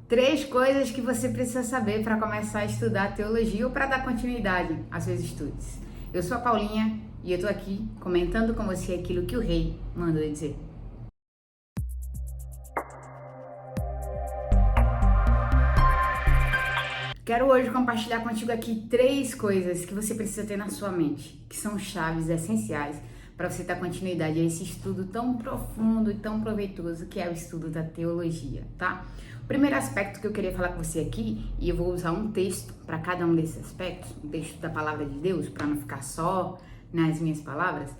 Três coisas que você precisa saber para começar a estudar teologia ou para dar continuidade aos seus estudos. Eu sou a Paulinha e eu estou aqui comentando com você aquilo que o rei mandou dizer. Quero hoje compartilhar contigo aqui três coisas que você precisa ter na sua mente, que são chaves essenciais para você dar continuidade a esse estudo tão profundo e tão proveitoso que é o estudo da teologia, tá? O primeiro aspecto que eu queria falar com você aqui, e eu vou usar um texto para cada um desses aspectos, um texto da palavra de Deus, para não ficar só nas minhas palavras,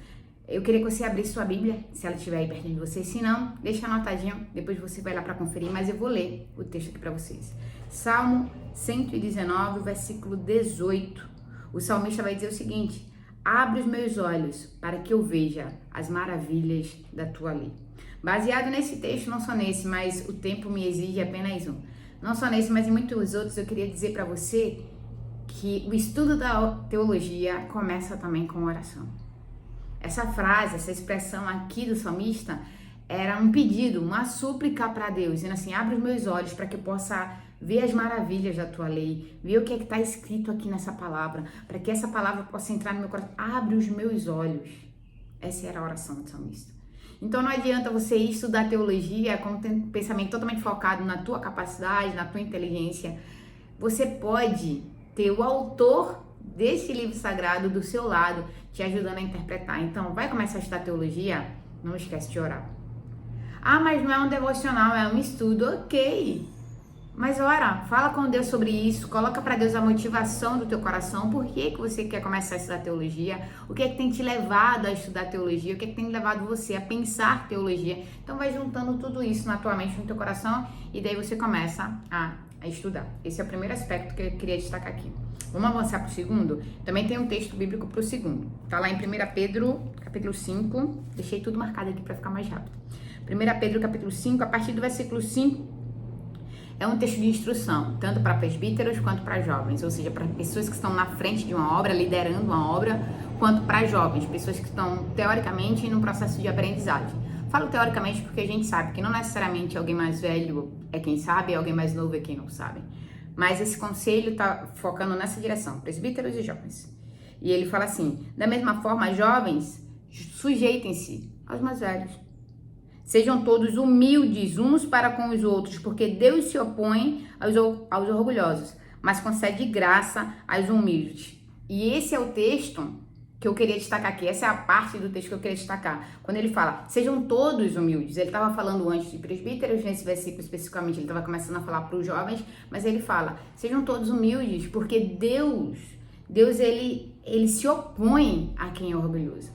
eu queria que você abrisse sua Bíblia, se ela estiver aí perto de você. Se não, deixa anotadinho, depois você vai lá para conferir, mas eu vou ler o texto aqui para vocês. Salmo 119, versículo 18. O salmista vai dizer o seguinte: abre os meus olhos para que eu veja as maravilhas da tua lei. Baseado nesse texto, não só nesse, mas o tempo me exige apenas um. Não só nesse, mas em muitos outros, eu queria dizer para você que o estudo da teologia começa também com oração. Essa frase, essa expressão aqui do salmista era um pedido, uma súplica para Deus, dizendo assim: abre os meus olhos para que eu possa ver as maravilhas da tua lei, ver o que é que está escrito aqui nessa palavra, para que essa palavra possa entrar no meu coração. Abre os meus olhos. Essa era a oração do salmista. Então não adianta você ir estudar teologia com um pensamento totalmente focado na tua capacidade, na tua inteligência. Você pode ter o autor desse livro sagrado do seu lado, te ajudando a interpretar. Então, vai começar a estudar teologia? Não esquece de orar. Ah, mas não é um devocional, é um estudo, ok. Mas ora, fala com Deus sobre isso, coloca para Deus a motivação do teu coração, por que você quer começar a estudar teologia, o que é que tem te levado a estudar teologia, o que é que tem levado você a pensar teologia. Então vai juntando tudo isso na tua mente, no teu coração, e daí você começa a estudar. Esse é o primeiro aspecto que eu queria destacar aqui. Vamos avançar para o segundo? Também tem um texto bíblico para o segundo. Tá lá em 1 Pedro, capítulo 5, deixei tudo marcado aqui para ficar mais rápido. 1 Pedro, capítulo 5, a partir do versículo 5, é um texto de instrução, tanto para presbíteros quanto para jovens, ou seja, para pessoas que estão na frente de uma obra, liderando uma obra, quanto para jovens, pessoas que estão, teoricamente, no processo de aprendizagem. Falo teoricamente porque a gente sabe que não necessariamente alguém mais velho é quem sabe, alguém mais novo é quem não sabe. Mas esse conselho está focando nessa direção, presbíteros e jovens. E ele fala assim: da mesma forma, jovens, sujeitem-se aos mais velhos. Sejam todos humildes uns para com os outros, porque Deus se opõe aos orgulhosos, mas concede graça aos humildes. E esse é o texto que eu queria destacar aqui. Essa é a parte do texto que eu queria destacar. Quando ele fala, sejam todos humildes. Ele estava falando antes de presbíteros, nesse versículo especificamente, ele estava começando a falar para os jovens, mas ele fala, sejam todos humildes, porque Deus ele se opõe a quem é orgulhoso.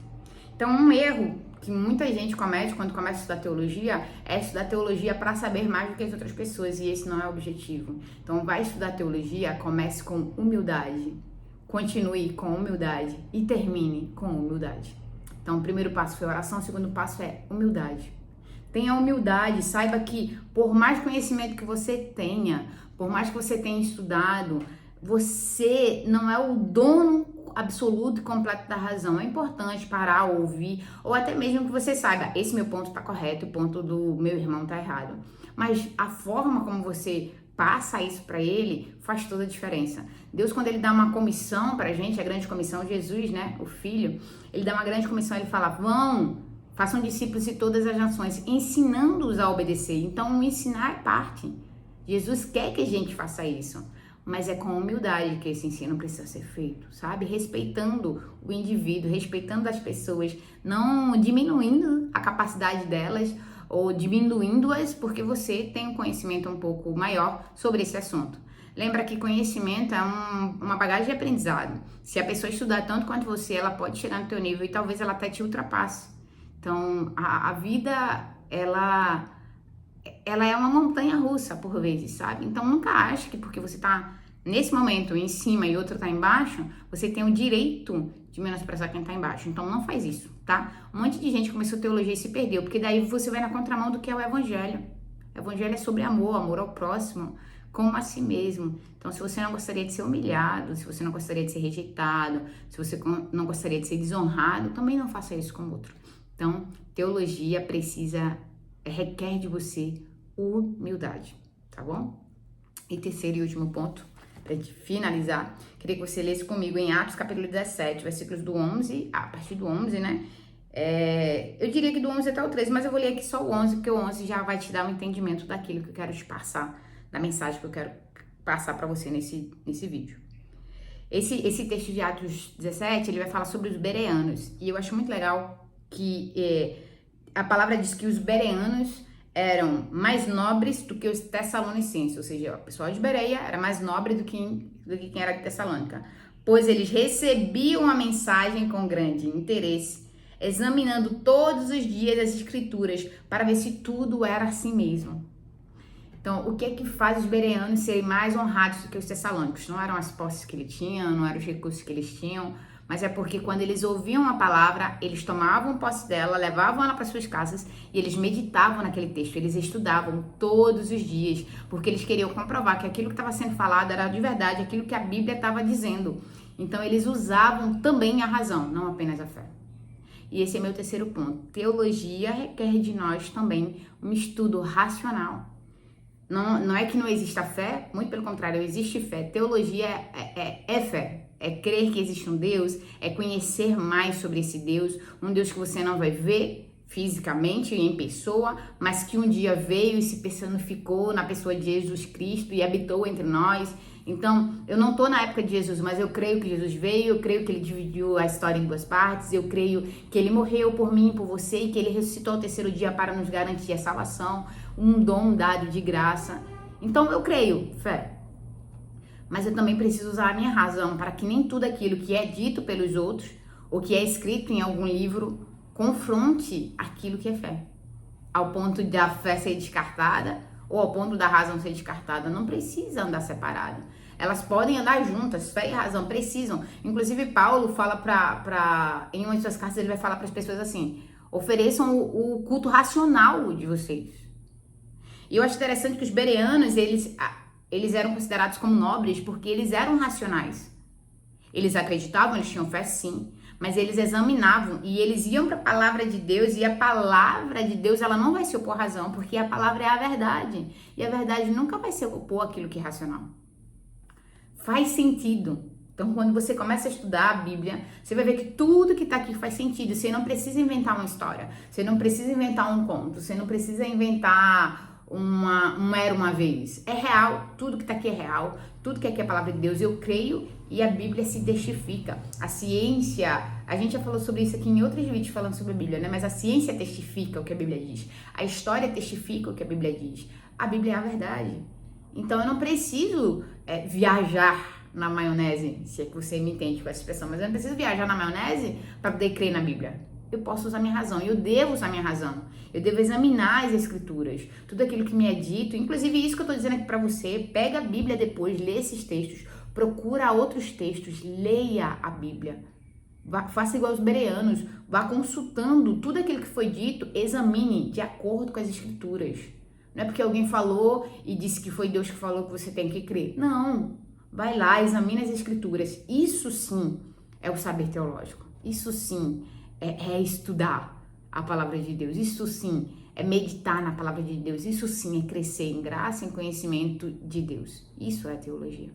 Então, um erro que muita gente comete quando começa a estudar teologia é estudar teologia para saber mais do que as outras pessoas, e esse não é o objetivo. Então, vai estudar teologia, comece com humildade, continue com humildade e termine com humildade. Então, o primeiro passo foi oração, o segundo passo é humildade. Tenha humildade, saiba que por mais conhecimento que você tenha, por mais que você tenha estudado, você não é o dono absoluto e completo da razão. É importante parar, ouvir, ou até mesmo que você saiba, esse meu ponto está correto, o ponto do meu irmão está errado. Mas a forma como você passa isso para ele faz toda a diferença. Deus, quando ele dá uma comissão pra gente, a grande comissão, Jesus, né, o Filho, ele dá uma grande comissão, ele fala, façam discípulos de todas as nações, ensinando-os a obedecer. Então, ensinar é parte. Jesus quer que a gente faça isso. Mas é com humildade que esse ensino precisa ser feito, sabe? Respeitando o indivíduo, respeitando as pessoas, não diminuindo a capacidade delas ou diminuindo-as porque você tem um conhecimento um pouco maior sobre esse assunto. Lembra que conhecimento é uma bagagem de aprendizado. Se a pessoa estudar tanto quanto você, ela pode chegar no teu nível e talvez ela até te ultrapasse. Então, a vida, ela é uma montanha russa, por vezes, sabe? Então, nunca ache que porque você tá nesse momento em cima e outro tá embaixo, você tem o direito de menosprezar quem tá embaixo. Então, não faz isso, tá? Um monte de gente começou teologia e se perdeu, porque daí você vai na contramão do que é o evangelho. O evangelho é sobre amor, amor ao próximo, como a si mesmo. Então, se você não gostaria de ser humilhado, se você não gostaria de ser rejeitado, se você não gostaria de ser desonrado, também não faça isso com o outro. Então, teologia requer de você humildade, tá bom? E terceiro e último ponto, para finalizar, queria que você lesse comigo em Atos capítulo 17, versículos do 11, a partir do 11, né? Eu diria que do 11 até o 13, mas eu vou ler aqui só o 11, porque o 11 já vai te dar um entendimento daquilo que eu quero te passar, da mensagem que eu quero passar para você nesse vídeo. Esse texto de Atos 17, ele vai falar sobre os bereanos, e eu acho muito legal que a palavra diz que os bereanos eram mais nobres do que os tessalonicenses, ou seja, o pessoal de Bereia era mais nobre do que quem era de Tessalônica, pois eles recebiam a mensagem com grande interesse, examinando todos os dias as escrituras para ver se tudo era assim mesmo. Então, o que é que faz os bereanos serem mais honrados do que os tessalônicos? Não eram as posses que eles tinham, não eram os recursos que eles tinham, mas é porque quando eles ouviam a palavra, eles tomavam posse dela, levavam ela para suas casas e eles meditavam naquele texto, eles estudavam todos os dias, porque eles queriam comprovar que aquilo que estava sendo falado era de verdade, aquilo que a Bíblia estava dizendo. Então, eles usavam também a razão, não apenas a fé. E esse é meu terceiro ponto. Teologia requer de nós também um estudo racional. Não é que não exista fé, muito pelo contrário, existe fé. Teologia é fé, é crer que existe um Deus, é conhecer mais sobre esse Deus, um Deus que você não vai ver fisicamente, em pessoa, mas que um dia veio e se personificou na pessoa de Jesus Cristo e habitou entre nós. Então, eu não estou na época de Jesus, mas eu creio que Jesus veio, eu creio que ele dividiu a história em duas partes, eu creio que ele morreu por mim e por você e que ele ressuscitou ao terceiro dia para nos garantir a salvação, um dom dado de graça. Então, eu creio, fé. Mas eu também preciso usar a minha razão para que nem tudo aquilo que é dito pelos outros ou que é escrito em algum livro confronte aquilo que é fé. Ao ponto da fé ser descartada ou ao ponto da razão ser descartada. Não precisa andar separada. Elas podem andar juntas, fé e razão precisam. Inclusive, Paulo fala em uma de suas cartas, ele vai falar para as pessoas assim: ofereçam o culto racional de vocês. E eu acho interessante que os bereanos, eles eram considerados como nobres porque eles eram racionais. Eles acreditavam, eles tinham fé sim, mas eles examinavam e eles iam para a palavra de Deus, e a palavra de Deus, ela não vai se opor à razão, porque a palavra é a verdade. E a verdade nunca vai se opor àquilo que é racional. Faz sentido. Então, quando você começa a estudar a Bíblia, você vai ver que tudo que está aqui faz sentido. Você não precisa inventar uma história, você não precisa inventar um conto, você não precisa inventar era uma vez. É real, tudo que está aqui é real, tudo que aqui é a palavra de Deus, eu creio, e a Bíblia se testifica. A ciência, a gente já falou sobre isso aqui em outros vídeos falando sobre a Bíblia, né? Mas a ciência testifica o que a Bíblia diz, a história testifica o que a Bíblia diz, a Bíblia é a verdade. Então eu não preciso viajar na maionese, se é que você me entende com essa expressão, mas eu não preciso viajar na maionese para poder crer na Bíblia. Eu posso usar minha razão, eu devo usar minha razão, eu devo examinar as escrituras, tudo aquilo que me é dito, inclusive isso que eu estou dizendo aqui para você. Pega a Bíblia depois, lê esses textos, procura outros textos, leia a Bíblia, faça igual os bereanos, vá consultando tudo aquilo que foi dito, examine de acordo com as escrituras. Não é porque alguém falou e disse que foi Deus que falou que você tem que crer. Não, vai lá, examine as escrituras. Isso sim é o saber teológico, isso sim é estudar a palavra de Deus, isso sim é meditar na palavra de Deus, isso sim é crescer em graça, em conhecimento de Deus. Isso é teologia,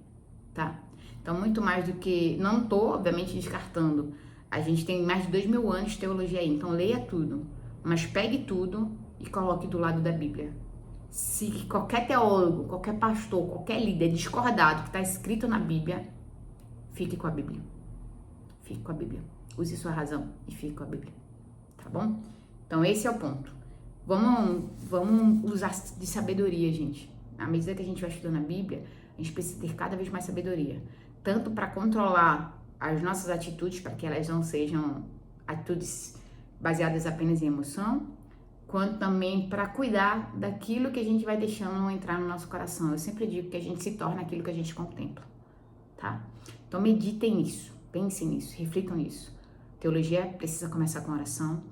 tá? Então, muito mais do que... Não tô, obviamente, descartando. A gente tem mais de 2000 anos de teologia aí, então leia tudo. Mas pegue tudo e coloque do lado da Bíblia. Se qualquer teólogo, qualquer pastor, qualquer líder discordar do que está escrito na Bíblia, fique com a Bíblia. Fique com a Bíblia. Use sua razão e fique com a Bíblia. Tá bom? Então, esse é o ponto. Vamos usar de sabedoria, gente. À medida que a gente vai estudando a Bíblia, a gente precisa ter cada vez mais sabedoria. Tanto para controlar as nossas atitudes, para que elas não sejam atitudes baseadas apenas em emoção, quanto também para cuidar daquilo que a gente vai deixando entrar no nosso coração. Eu sempre digo que a gente se torna aquilo que a gente contempla, tá? Então, meditem nisso, pensem nisso, reflitam nisso. Teologia precisa começar com oração.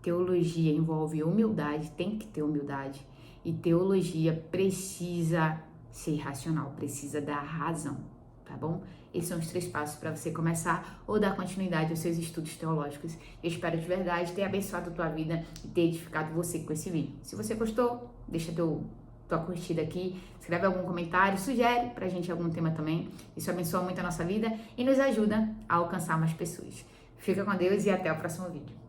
Teologia envolve humildade, tem que ter humildade. E teologia precisa ser racional, precisa dar razão, tá bom? Esses são os 3 passos para você começar ou dar continuidade aos seus estudos teológicos. Eu espero de verdade ter abençoado a tua vida e ter edificado você com esse vídeo. Se você gostou, deixa tua tua curtida aqui, escreve algum comentário, sugere pra gente algum tema também. Isso abençoa muito a nossa vida e nos ajuda a alcançar mais pessoas. Fica com Deus e até o próximo vídeo.